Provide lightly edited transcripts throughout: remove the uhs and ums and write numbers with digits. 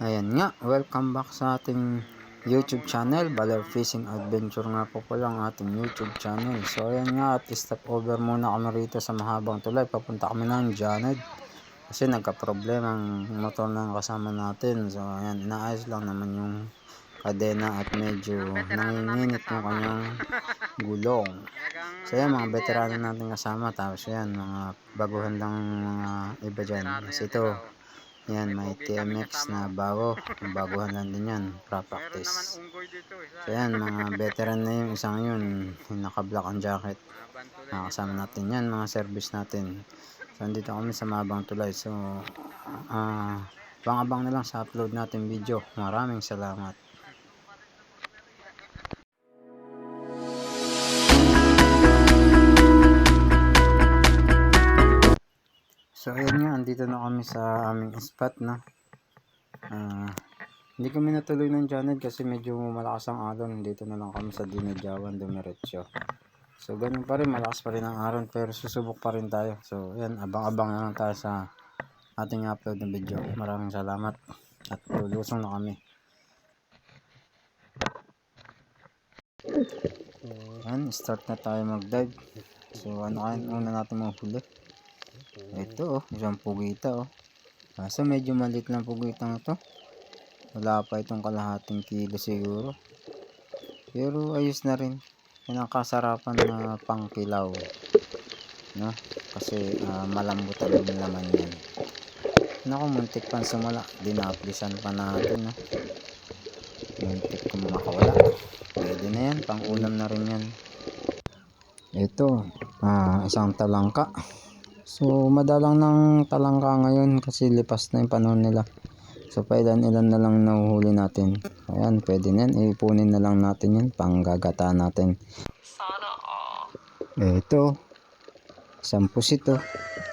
Ayan nga, welcome back sa ating YouTube channel, Baler Fishing Adventure nga po pala ang ating YouTube channel. So ayan nga, at stop over muna kami rito sa mahabang tulay, papunta kami ng Janet. Kasi nagka-problema ang motor ng kasama natin. So ayan, inaayos lang naman yung kadena at medyo nanginginit yung kanyang gulong. So ayan, mga veterano natin kasama. Tapos ayan, mga baguhan lang mga iba dyan. Kasi ito, yan, may TMX na baguhan lang din yan, pra-practice. So yan, mga veteran na yung isang yun, yung naka-black ang jacket. Nakasama natin yan, mga service natin. So andito kami sa Mabang Tulay. So abang-abang na lang sa upload natin video. Maraming salamat. So ayun nga, andito na kami sa aming spot na. Hindi kami natuloy ng Janet kasi medyo malakas ang alon. Dito na lang kami sa Dinadjawan, dumiretso. So ganun pa rin, malakas pa rin ang alon pero susubok pa rin tayo. So yan, abang-abang na lang tayo sa ating upload ng video. Maraming salamat at lulusong na kami. So yan, start na tayo mag-dive. So ano kayo una natin mahuli? Ito isang pugita Kaso medyo maliit lang pugitang ito. Wala pa itong kalahating kilo siguro. Pero ayos na rin. Yan ang kasarapan na pangkilaw. No? Kasi malambot ang laman yan. Naku, muntik pang sumala. Dinaplisan pa natin. No? Muntik kung makawala. Pwede na yan. Pang ulam na rin yan. Ito. Isang talangka. So madalang ng talangka ngayon kasi lipas na yung panahon nila. So pailan-ilan na lang nahuhuli natin. Ayan, pwede na yan. Ipunin na lang natin yan. Panggagata natin. Ito. Isang pusit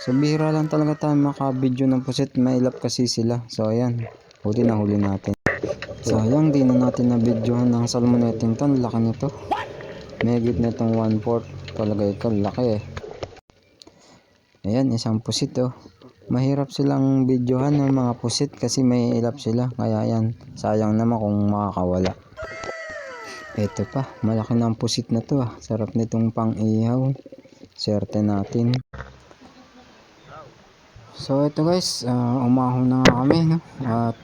So bihira lang talaga tayo makabidyo ng pusit. Mailap kasi sila. So ayan. Huli na huli natin. Sayang di na natin nabidyohan ng salmoneting to. Laki nito. Megit na itong 1/4. Palagay ko laki Ayan, isang pusit Mahirap silang videohan ng mga pusit kasi may ilap sila. Kaya yan, sayang naman kung makakawala. Ito pa, malaki na ang pusit na to Sarap nitong pang-ihaw. Swerte natin. So ito guys, umahon na nga kami At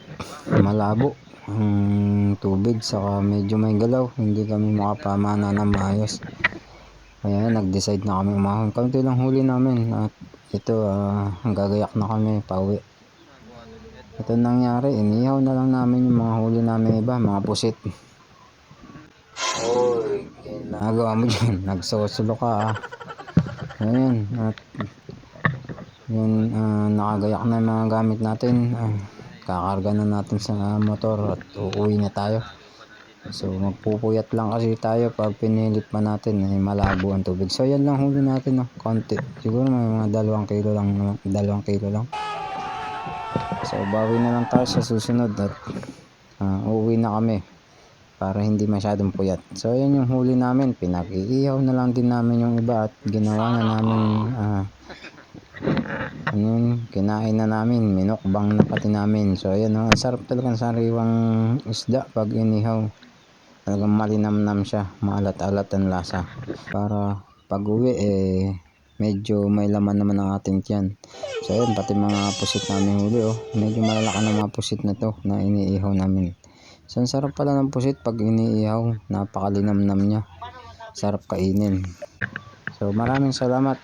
malabo ang tubig saka medyo may galaw. Hindi kami makapamana na maayos. Kaya nag-decide na kami umahon. Kaunti lang huli namin at ito gagayak na kami pauwi. Ito nangyari, inihaw na lang namin yung mga huli namin iba, mga pusit. Oy, ginagawa mo dyan, nagsusulo ka Ayan, at yun, nakagayak na yung mga gamit natin. Kakarga na natin sa motor at uuwi na tayo. So magpupuyat lang kasi tayo pag pinilit pa natin malabo ang tubig. So yan lang huli natin konti. Siguro may mga 2 kilo lang, 2 kilo lang. So bawi na lang tayo sa susunod at uuwi na kami para hindi masyadong puyat. So yan yung huli namin. Pinag-iihaw na lang din namin yung iba at ginawa na namin kinain na namin, minukbang na pati namin. So ayan ang sarap talaga ng sariwang isda pag inihaw. Talagang malinamnam siya, maalat-alat ang lasa. Para pag-uwi medyo may laman naman ang ating tiyan. So ayun, pati mga pusit namin huli medyo malalaki ng mga pusit na to na iniihaw namin. So ang sarap pala ng pusit pag iniihaw, napakalinamnam niya. Sarap kainin. So maraming salamat.